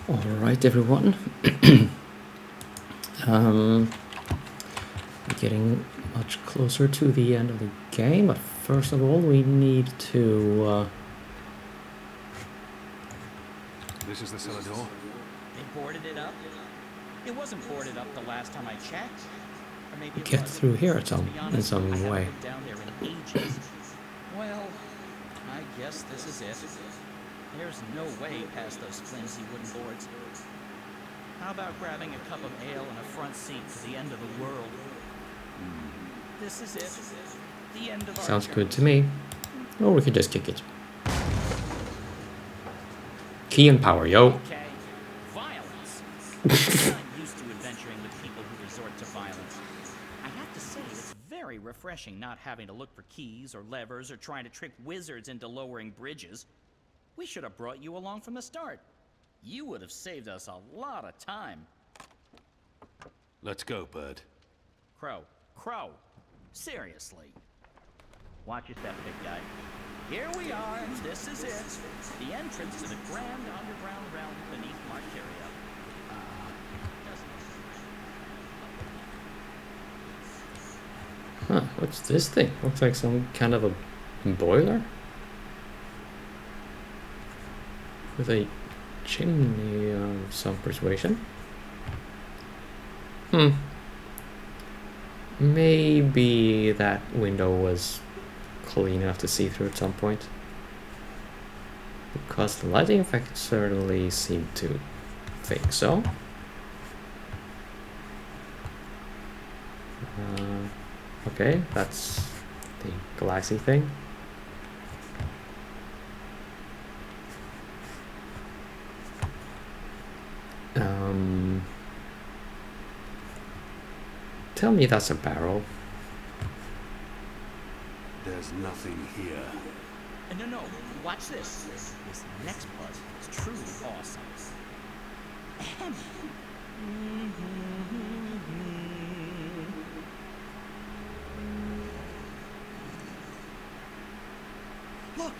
Alright, everyone. Getting much closer to the end of the game, but first of all, we need to. This is the cellar door. They boarded it up? It wasn't boarded up the last time I checked. Or maybe it Get was. through here To be honest, in some I haven't way. been down there in ages. Well, I guess this is it. There's no way past those flimsy wooden boards. How about grabbing a cup of ale and a front seat to the end of the world? This is it. The end of our Sounds journey. good to me. Or we could just kick it. Key and power, yo. Okay. Violence. I'm not used to adventuring with people who resort to violence. I have to say, it's very refreshing not having to look for keys or levers or trying to trick wizards into lowering bridges. We should have brought you along from the start. You would have saved us a lot of time. Let's go, Bird. Crow. Seriously. Watch your step, big guy. Here we are. This is it. The entrance to the grand underground realm beneath Marcuria. Huh, what's this thing? Looks like some kind of a boiler? With a chimney of some persuasion. Maybe that window was clean enough to see through at some point. Because the lighting effect certainly seemed to think so. Okay, that's the glassy thing. Tell me that's a barrel. There's nothing here. No. Watch this. This next part is truly awesome. Ahem. Look!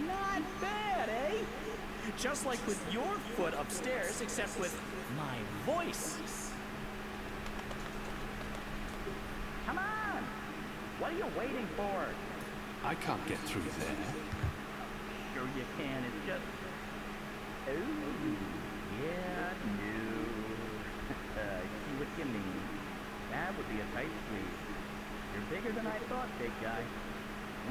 Not bad, eh? Just like with your foot upstairs, except with my voice. Come on! What are you waiting for? I can't get through there. Sure you can, it's just... Ooh, yeah, no. See what you mean. That would be a tight squeeze. You're bigger than I thought, big guy.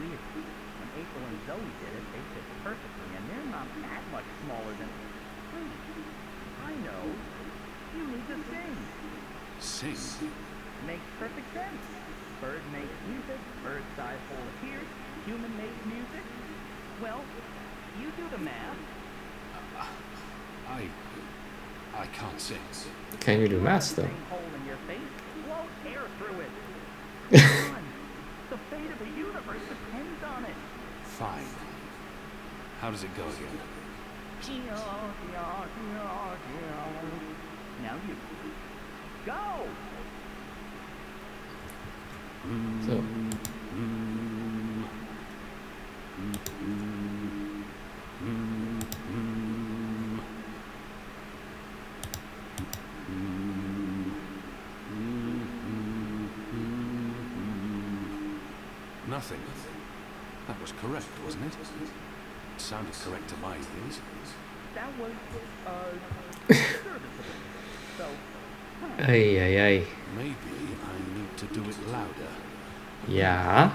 Weird. When April and Zoe did it, they fit perfectly, and they're not that much smaller than... Wait, I know. You need to sing. Sing? Makes perfect sense. Bird makes music, bird's eye hole appears, human makes music. Well, you do the math. I can't sing. Can you do maths though? Hole in your face, blow air through it. Come on. The fate of the universe depends on it. Fine. How does it go again? Now you go. So, Nothing. That was correct, wasn't it? It sounded correct to my ears. That was, serviceable. So, ay. Maybe I need to do it louder. Yeah.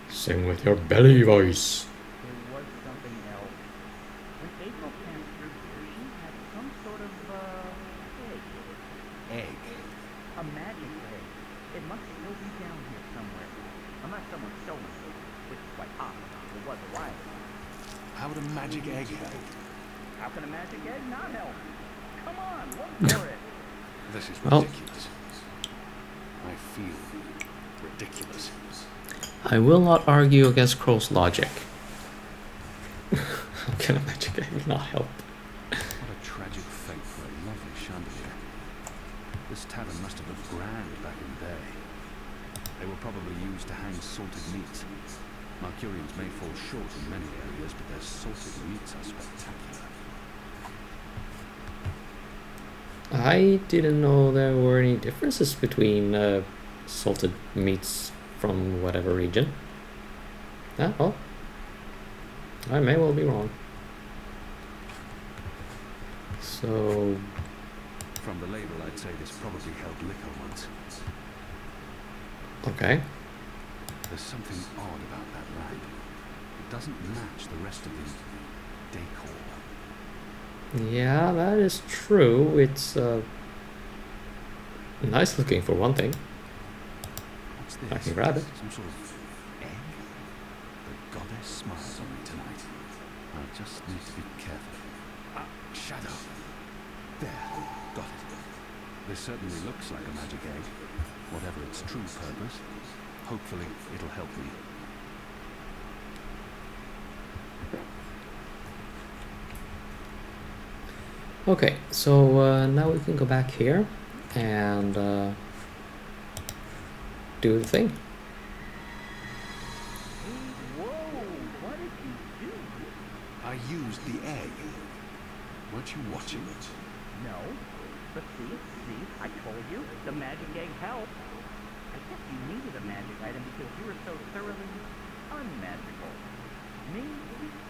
Sing with your belly voice. there was something else. When April passed through here, she had some sort of, egg. Egg. A magic egg. It must still be down here somewhere. Unless someone stole it, which is quite possible. It was a while ago. How would a magic egg help? How can a magic egg not help? Come on, look for it. This is Well. ridiculous. I feel ridiculous. I will not argue against Crow's logic. How can a magic egg not help? What a tragic fate for a lovely chandelier. This tavern must have looked grand back in the day. They were probably used to hang salted meats. Marcurians may fall short in many areas, but their salted meats are spectacular. I didn't know there were any differences between salted meats from whatever region. Ah, well, I may well be wrong. So, From the label, I'd say this probably held liquor once. okay. There's something odd about that lamp. It doesn't match the rest of the decor. Yeah, that is true. It's nice looking for one thing. What's this? I can grab it. Some sort of egg? The goddess smiles on me tonight. I just need to be careful. Ah, shadow. There, got it. This certainly looks like a magic egg. Whatever its true purpose. Hopefully, it'll help me. Okay, so now we can go back here and do the thing. Whoa, what did you do? I used the egg. Weren't you watching it? No. But see, I told you, the magic egg helped. I guess you needed a magic item because you were so thoroughly unmagical. Me?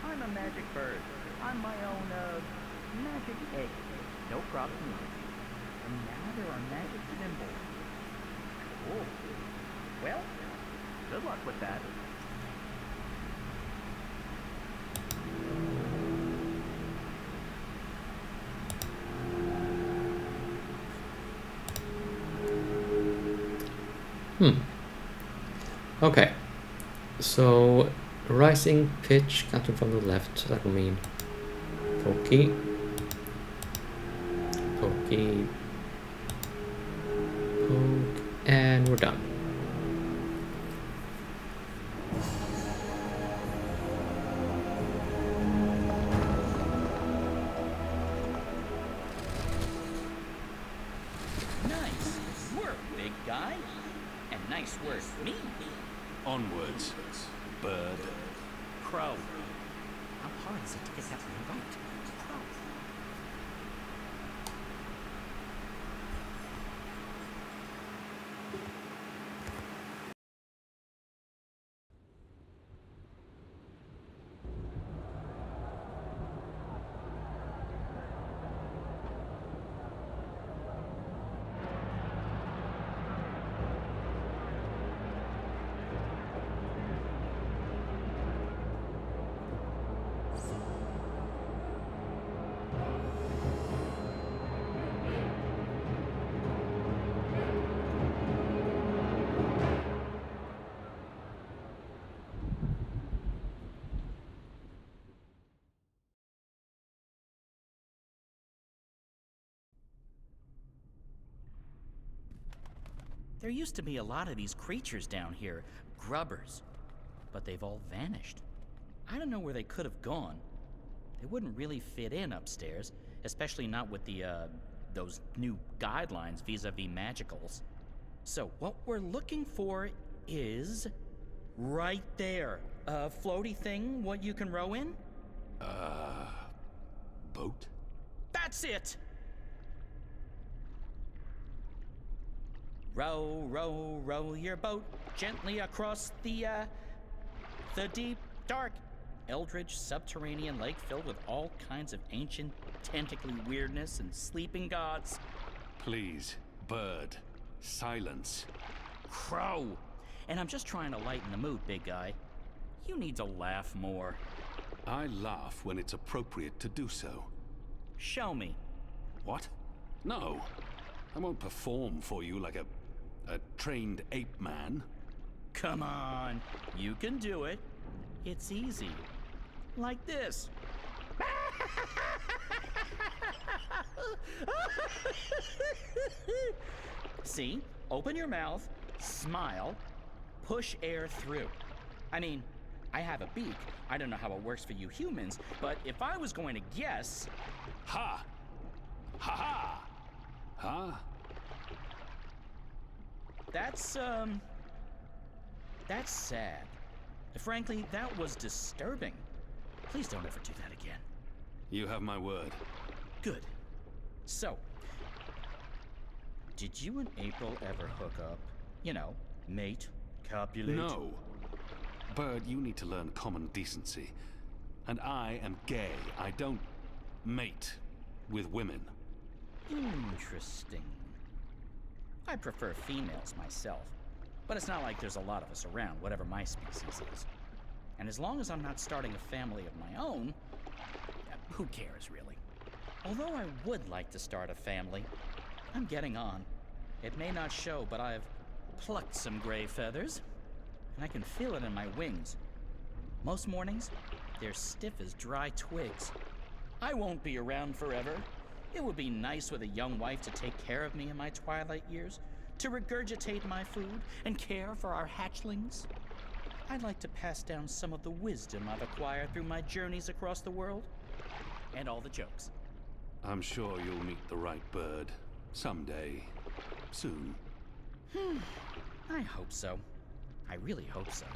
I'm a magic bird. I'm my own, magic egg. No props needed. And now there are magic symbols. Cool. Well, good luck with that. Okay, so rising pitch counting from the left, that will mean pokey, pokey, poke, and we're done. Nice work, big guy. And nice work, me. Onwards, bird. Crow. How hard is it to get that one right? Crow. There used to be a lot of these creatures down here, grubbers, but they've all vanished. I don't know where they could have gone. They wouldn't really fit in upstairs, especially not with those new guidelines vis-a-vis magicals. So what we're looking for is right there. A floaty thing, what you can row in? Boat? That's it! Row, row, row your boat gently across the deep, dark, eldritch subterranean lake filled with all kinds of ancient, tentacly weirdness and sleeping gods. Please, bird. Silence. Crow! And I'm just trying to lighten the mood, big guy. You need to laugh more. I laugh when it's appropriate to do so. Show me. What? No. I won't perform for you like a trained ape man. Come on, you can do it. It's easy. Like this. See? Open your mouth, smile, push air through. I mean, I have a beak. I don't know how it works for you humans, but if I was going to guess... Ha! Ha ha! Huh? That's sad. Frankly, that was disturbing. Please don't ever do that again. You have my word. Good. So, did you and April ever hook up? You know, mate, copulate? No. Bird, you need to learn common decency. And I am gay. I don't mate with women. Interesting. I prefer females myself, but it's not like there's a lot of us around, whatever my species is. And as long as I'm not starting a family of my own, who cares, really? Although I would like to start a family, I'm getting on. It may not show, but I've plucked some gray feathers, and I can feel it in my wings. Most mornings, they're stiff as dry twigs. I won't be around forever. It would be nice with a young wife to take care of me in my twilight years, to regurgitate my food and care for our hatchlings. I'd like to pass down some of the wisdom I've acquired through my journeys across the world, and all the jokes. I'm sure you'll meet the right bird. Someday. Soon. I hope so. I really hope so.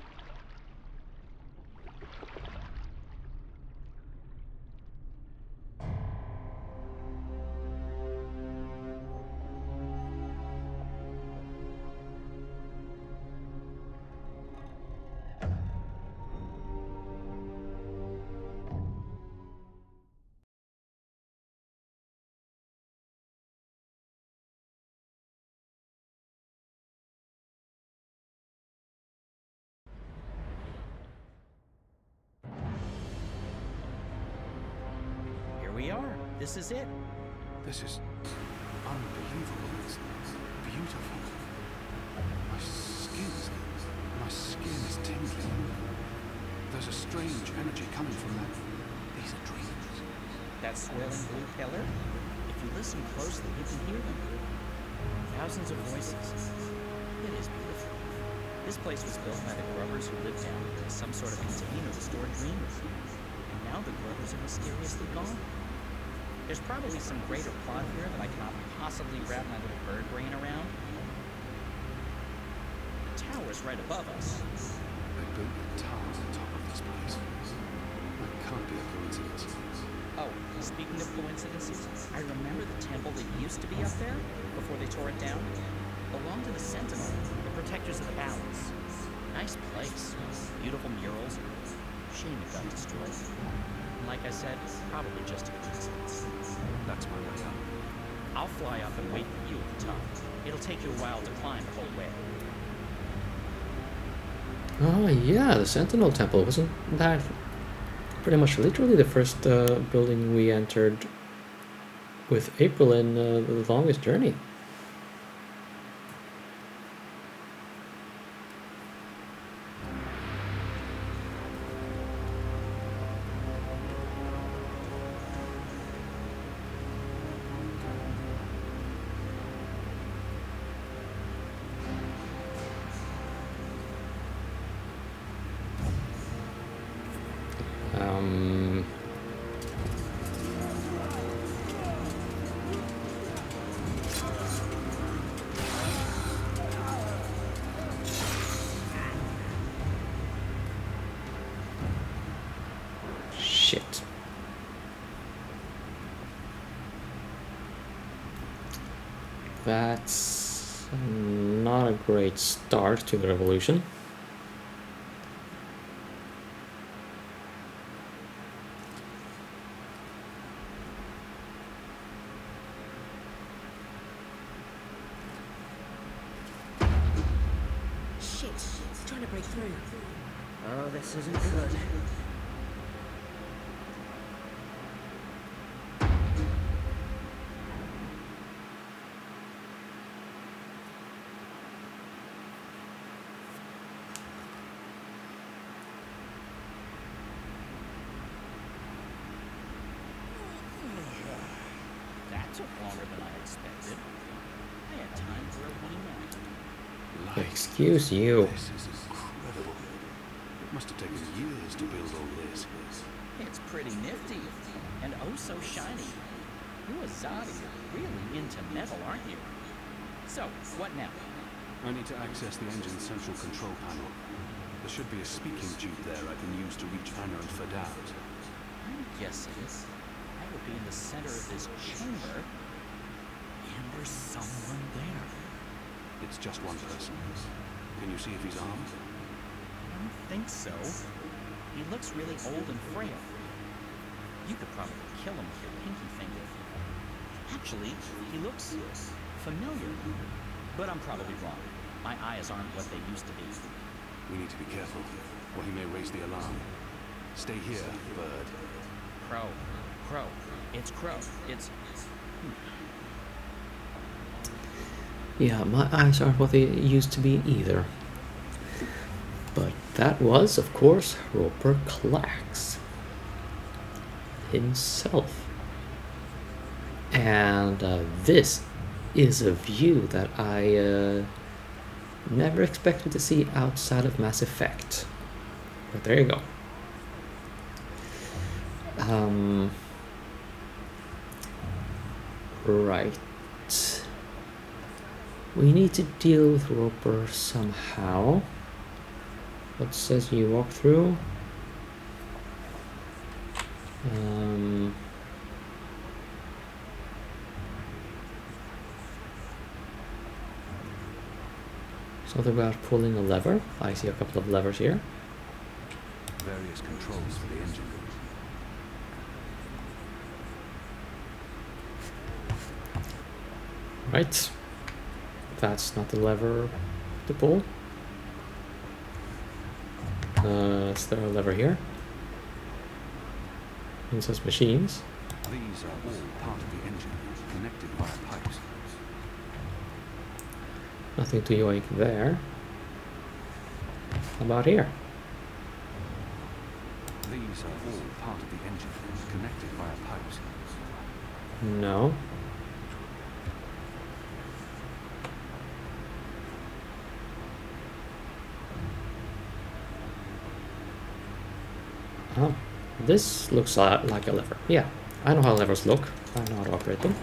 Here we are. This is it. This is unbelievable. It's beautiful. My skin is tingling. There's a strange energy coming from that. These are dreams. That swirling blue pillar? If you listen closely, you can hear them. Thousands of voices. It is beautiful. This place was built by the grubbers who lived down here as some sort of container to store dreams. And now the grubbers are mysteriously gone. There's probably some greater plot here that I cannot possibly wrap my little bird brain around. The tower's right above us. They built a tower on top of this place. That can't be a coincidence. Oh, speaking of coincidences, I remember the temple that used to be up there before they tore it down. Belonged to the Sentinel, the protectors of the balance. Nice place. Beautiful murals. Shame it got destroyed. And like I said, probably just a coincidence. That's my way up. I'll fly up and wait for you at the top. It'll take you a while to climb the whole way. Oh yeah, the Sentinel Temple. Wasn't that pretty much literally the first building we entered with April in the longest journey? Shit. That's not a great start to the revolution. Shit, it's trying to break through. Oh, this isn't good. That took longer than I expected. I had time for a wee nap. Light. Excuse you. This is incredible. It must have taken years to build all this. It's pretty nifty, and oh so shiny. You Azadi are really into metal, aren't you? So, what now? I need to access the engine's central control panel. There should be a speaking tube there I can use to reach Anna and Fadad. I'm guessing I would be in the center of this chamber, and there's someone there. It's just one person. Can you see if he's armed? I don't think so. He looks really old and frail. You could probably kill him with your pinky finger. Actually, he looks familiar. But I'm probably wrong. My eyes aren't what they used to be. We need to be careful, or he may raise the alarm. Stay here, Bird. Crow. Crow. It's Crow. It's... Yeah, my eyes aren't what they used to be either. But that was, of course, Roper Clax himself. And this is a view that I never expected to see outside of Mass Effect. But there you go. Right. We need to deal with Roper somehow. What says you walk through? Something about pulling a lever. I see a couple of levers here. Various controls for the engine. Right. That's not the lever to pull. Is there a lever here? It says machines. These are all part of the engine, connected via pipes. Nothing to yoink there. How about here? These are all part of the engine, connected via pipes. No. Oh, this looks like a lever. Yeah, I know how levers look. I know how to operate them.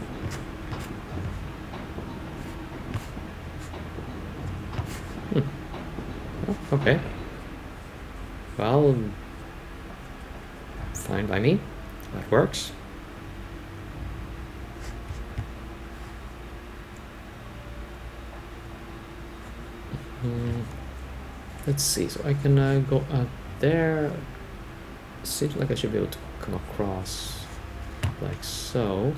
Oh, okay. Well, fine by me. That works. Let's see. So I can go out there. Seems like I should be able to come across like so.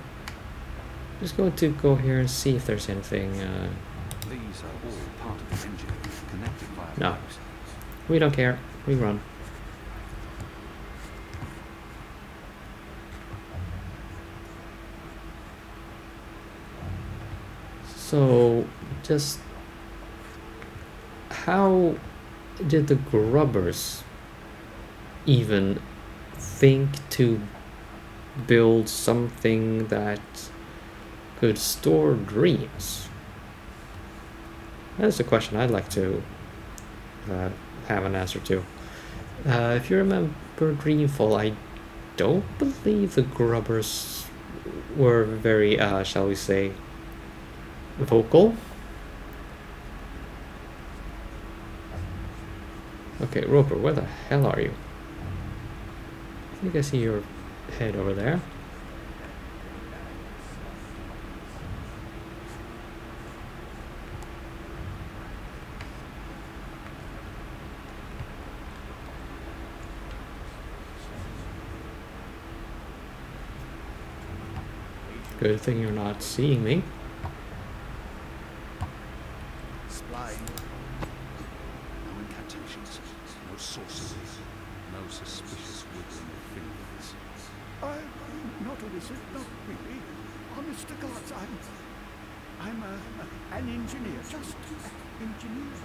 Just going to go here and see if there's anything. These are all part of the engine, connected via No. pipes. We don't care. We run. So, just how did the grubbers even think to build something that could store dreams? That's a question I'd like to have an answer to. If you remember Dreamfall, I don't believe the grubbers were very, shall we say, vocal. Okay, Roper, where the hell are you? I think I see your head over there. Good thing you're not seeing me. Spline. No incantations, no sorcery, no suspicious wiggling of fingers. I'm not a wizard, not really. Honest to God, I'm an engineer, just an engineer.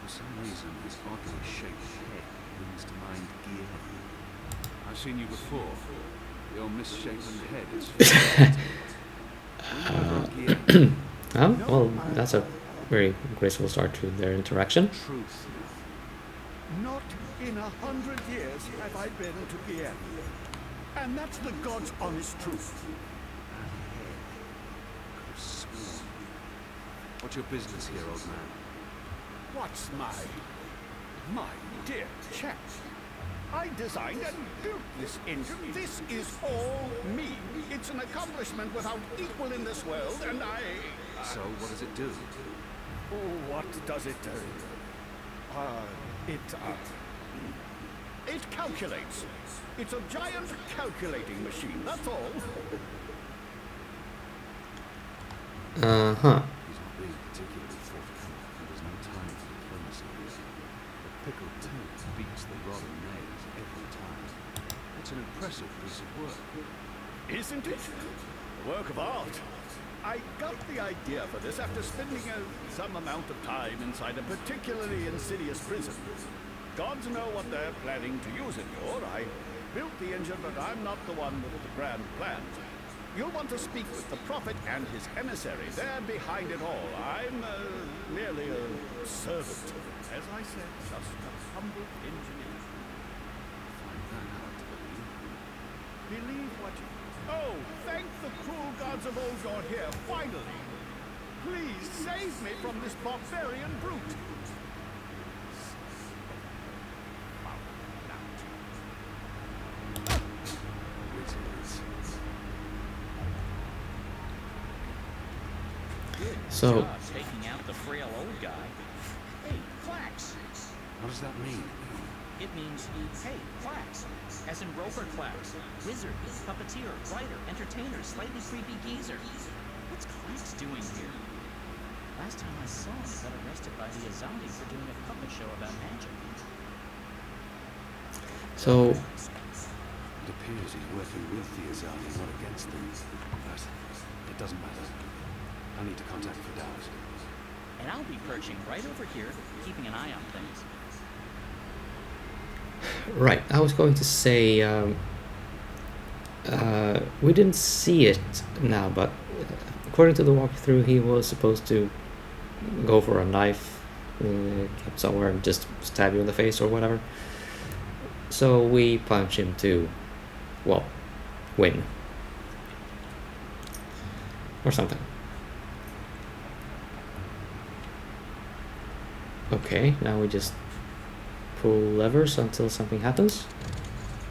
For some reason, his oddly shaped head brings to mind gear. I've seen you before. Your misshapen head is Oh, well, that's a very graceful start to their interaction. truth. Not in 100 years have I been to Gien. And that's the God's honest truth. Could have sworn What's your business here, old man? What's my dear chap? I designed and built this engine. This is all me. It's an accomplishment without equal in this world, and So, what does it do? What does it do? It calculates. It's a giant calculating machine, that's all. Uh-huh. He's not being particularly forthcoming, and there's no time for diplomacy here. The pickled tooth beats the rod and nails every time. It's an impressive piece of work. Isn't it? A work of art. I got the idea for this after spending some amount of time inside a particularly insidious prison. Gods know what they're planning to use it for. I built the engine, but I'm not the one with the grand plans. You'll want to speak with the prophet and his emissary. They're behind it all. I'm merely a servant. As I said, just a humble engineer. Find that hard to believe. Believe what you... Oh, thank the cruel gods of old you're here, finally! Please save me from this barbarian brute! Wizards. So, Job taking out the frail old guy. Hey, Clax! What does that mean? It means, hey, Clax. As in Roper Clax. Wizard, puppeteer, writer, entertainer, slightly creepy geezer. What's Clax doing here? Last time I saw him, he got arrested by the Azadi for doing a puppet show about magic. so It appears he's working with the Azadi, not against them. But it doesn't matter. I need to contact Firdaus. And I'll be perching right over here, keeping an eye on things. right, I was going to say we didn't see it now, but according to the walkthrough, he was supposed to go for a knife kept somewhere and just stab you in the face or whatever. So we punch him to, well, win or something. Okay, now we just pull levers until something happens.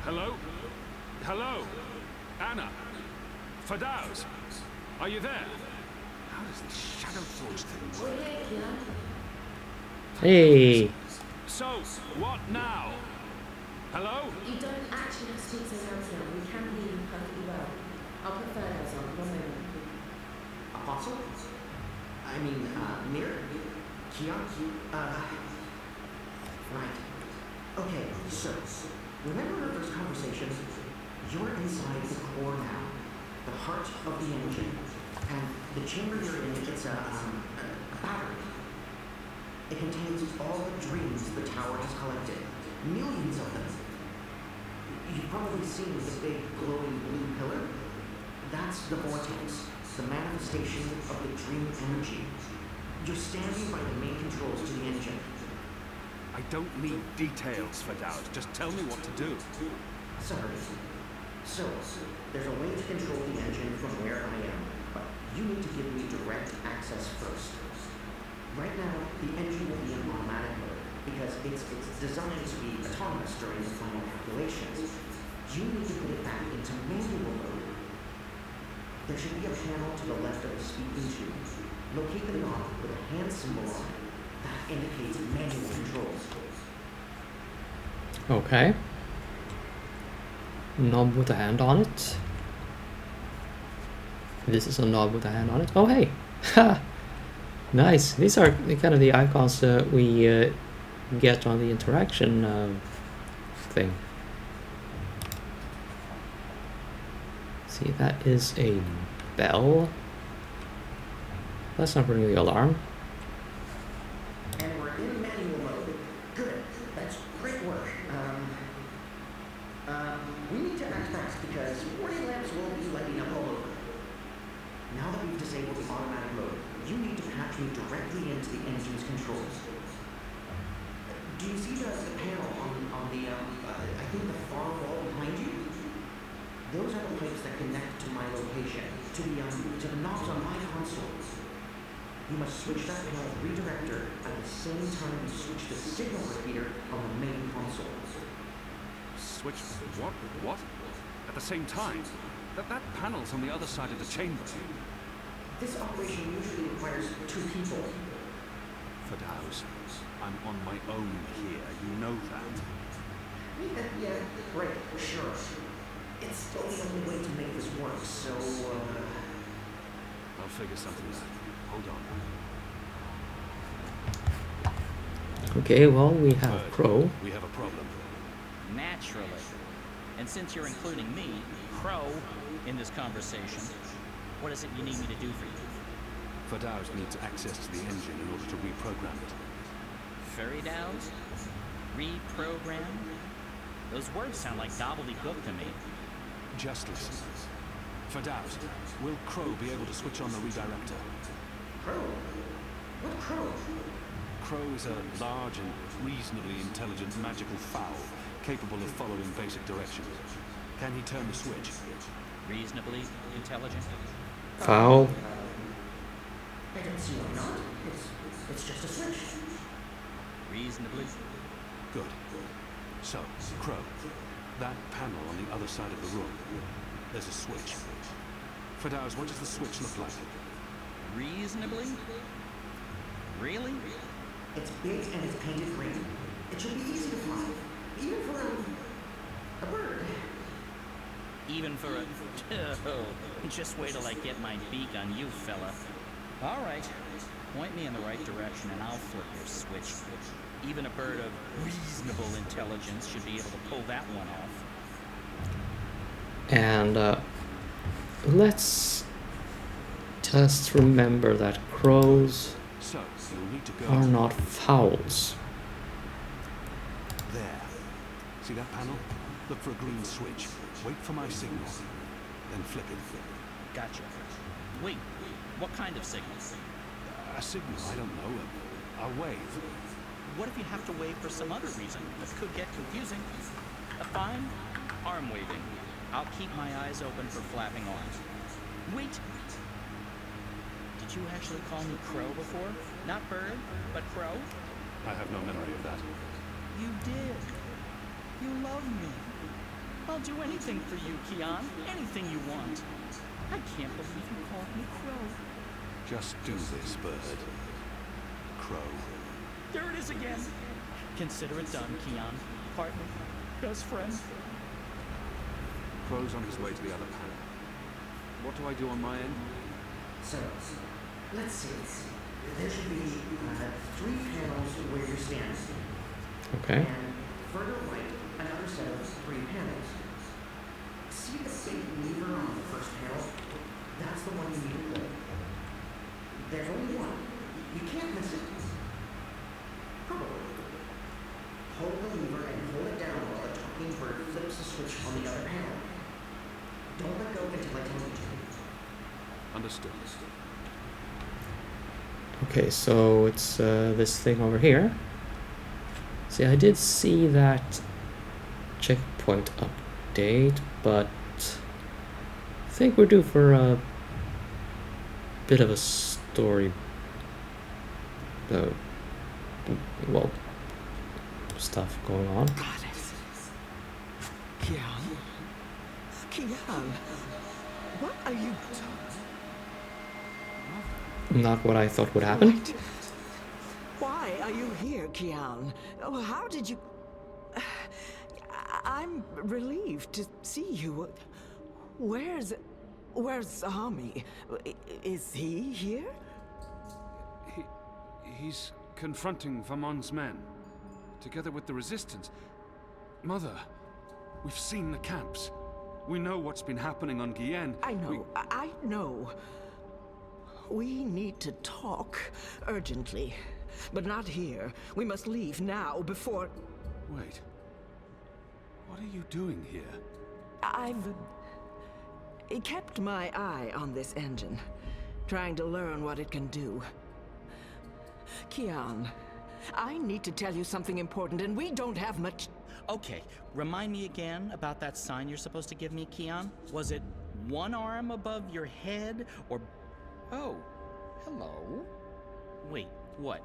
Hello? Hello? Anna? Firdaus? Are you there? How does this Shadow Forge thing work? Hey! So, what now? Hello? You don't actually have to speak so loud now. We can hear you perfectly well. I'll put Firdaus on. 1 moment. Apostle? I mean, Mir? Kian? Right. Okay, so, remember our first conversation? You're inside the core now, the heart of the engine, and the chamber you're in, it's a battery. It contains all the dreams the tower has collected, millions of them. You've probably seen the big glowing blue pillar. That's the vortex, the manifestation of the dream energy. You're standing by the main controls to the engine. I don't need details, Firdaus. Just tell me what to do. Sorry. So, there's a way to control the engine from where I am, but you need to give me direct access first. Right now, the engine will be in automatic mode, because it's designed to be autonomous during the final calculations. You need to put it back into manual mode. There should be a panel to the left of the speaking tube. Locate the knob with a hand symbol on it. That indicates manual controls. Okay. Knob with a hand on it. This is a knob with a hand on it. Oh, hey! Ha! Nice. These are kind of the icons we get on the interaction thing. See, that is a bell. That's not ringing the alarm. And we're in manual mode. Good. That's great work. We need to act fast because warning lamps will be lighting up all over. Now that we've disabled the automatic mode, you need to patch me directly into the engine's controls. Do you see the panel on the, I think the far wall behind you? Those are the pipes that connect to my location, to the knobs on my console. You must switch that panel's redirector at the same time you switch the signal repeater on the main console. Switch what? What? At the same time? That panel's on the other side of the chamber. This operation usually requires 2 people. Fadaus, I'm on my own here. You know that. Yeah, right, sure. It's still the only way to make this work, so, I'll figure something out. Hold on. Okay, well, we have Bird, Crow. we have a problem. Naturally. And since you're including me, Crow, in this conversation, what is it you need me to do for you? Fadaus needs access to the engine in order to reprogram it. Fairy downs? Reprogram? Those words sound like gobbledygook to me. Just listen. Fadaus, will Crow be able to switch on the redirector? Crow? What Crow? Crow is a large and reasonably intelligent magical fowl, capable of following basic directions. Can he turn the switch? Reasonably intelligent? Foul. I don't see why not. It's just a switch. Reasonably? Good. So, Crow, that panel on the other side of the room, there's a switch. Fadaus, what does the switch look like? Reasonably? Really? It's big and it's painted green. It should be easy to fly. Even for a bird. Even for a... Oh, just wait till I get my beak on you, fella. All right. Point me in the right direction and I'll flip your switch. Even a bird of reasonable intelligence should be able to pull that one off. And let's just remember that crows So, you'll need to go... are not fowls. There. See that panel? Look for a green switch. Wait for my signal. Then flip it. Gotcha. Wait, what kind of signal? A signal, I don't know. A wave. What if you have to wave for some other reason? That could get confusing. Fine. Arm waving. I'll keep my eyes open for flapping arms. Wait! Did you actually call me Crow before? Not bird, but Crow? I have no memory of that. You did. You love me. I'll do anything for you, Kian. Anything you want. I can't believe you called me Crow. Just do this, bird. Crow. There it is again. Consider it done, Kian. Partner. Best friend. Crow's on his way to the other panel. What do I do on my end? So, let's see. There should be 3 panels where you're standing. Okay. And further right, another set of 3 panels. See the big lever on the first panel? That's the one you need to pull. There's only one. You can't miss it. Probably. Hold the lever and hold it down while the talking bird flips the switch on the other panel. Don't let go until I tell you to. Understood. Okay, so it's this thing over here. See, I did see that checkpoint update, but I think we're due for a bit of a story. Well, stuff going on. Goddess. Kian? Kian? What are you doing? Not what I thought would happen. What? Why are you here, Kian? Oh, how did you... I'm relieved to see you. Where's Zami? Is he here? He's confronting Vamon's men, together with the Resistance. Mother, we've seen the camps. We know what's been happening on Guyenne. I know, I know. We need to talk urgently, but not here. We must leave now before... Wait. What are you doing here? I've kept my eye on this engine, trying to learn what it can do. Kian, I need to tell you something important, and we don't have much... Okay, remind me again about that sign you're supposed to give me, Kian. Was it one arm above your head, or... Oh, hello. Wait, what?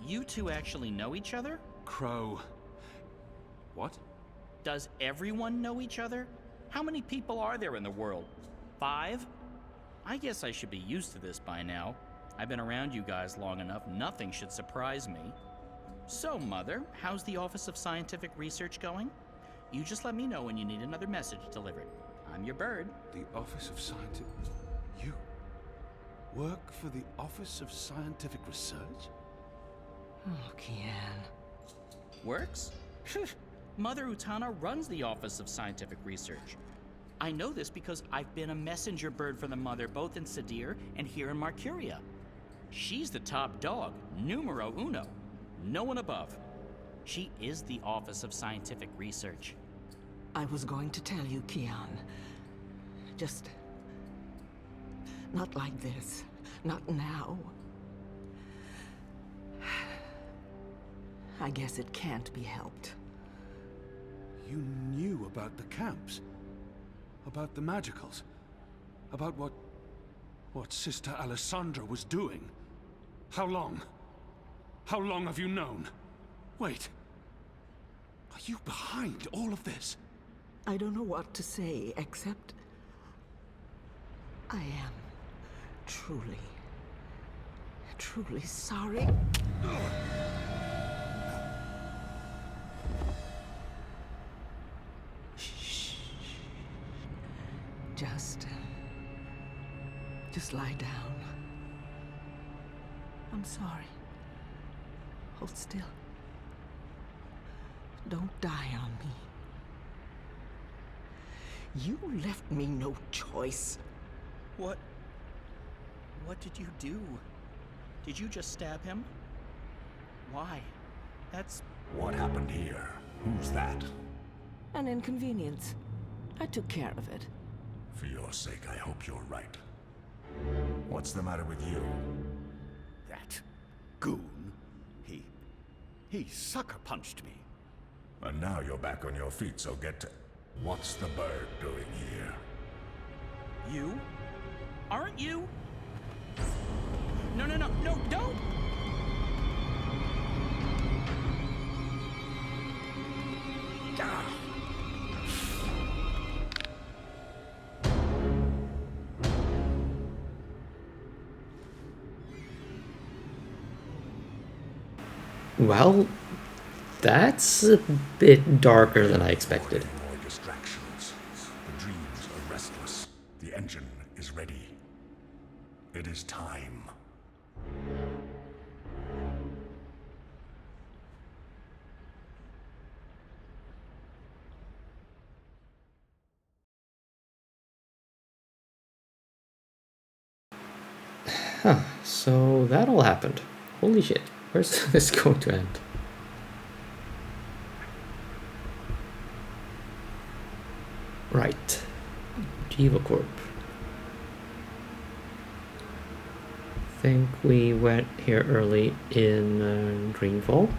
You two actually know each other? Crow. What? Does everyone know each other? How many people are there in the world? 5? I guess I should be used to this by now. I've been around you guys long enough, nothing should surprise me. So, Mother, how's the Office of Scientific Research going? You just let me know when you need another message delivered. I'm your bird. The Office of Scientific... You work for the Office of Scientific Research? Oh, Kian. Works? Mother Utana runs the Office of Scientific Research. I know this because I've been a messenger bird for the Mother both in Sadir and here in Marcuria. She's the top dog, numero uno. No one above. She is the Office of Scientific Research. I was going to tell you, Kian. Just... not like this. Not now. I guess it can't be helped. You knew about the camps? About the magicals? About what Sister Alessandra was doing? How long? How long have you known? Wait. Are you behind all of this? I don't know what to say, except... I am truly, truly sorry. Shh. Just lie down. I'm sorry. Hold still. Don't die on me. You left me no choice. What did you do? Did you just stab him? Why? That's... What happened here? Who's that? An inconvenience. I took care of it. For your sake, I hope you're right. What's the matter with you? That goon, he sucker punched me. And now you're back on your feet, so get to... What's the bird doing here? You? Aren't you? No, don't! Well, that's a bit darker than I expected. More distractions. The dreams are restless. The engine is ready. It is time. Huh, so that all happened. Holy shit, where's this going to end? Right, Diva Corp. Think we went here early in Greenfall.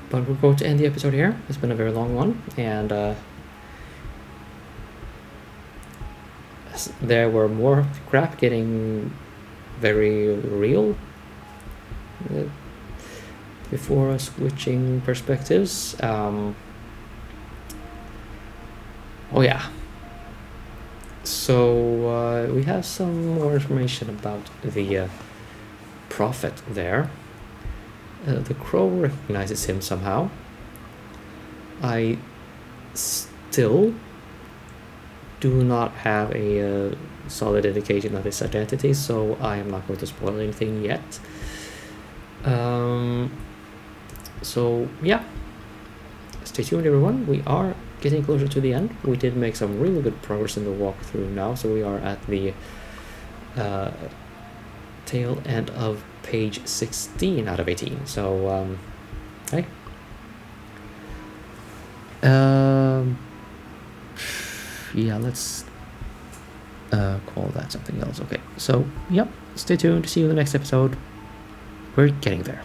But we're going to end the episode here. It's been a very long one, and there were more crap getting very real before switching perspectives. Oh yeah. So we have some more information about the prophet there. The crow recognizes him somehow. I still do not have a solid indication of his identity, so I am not going to spoil anything yet. So yeah, stay tuned everyone. We are getting closer to the end. We did make some really good progress in the walkthrough now, so we are at the tail end of page 16 out of 18. So hey, yeah, let's call that something else. Okay, so yep, stay tuned, see you in the next episode. We're getting there.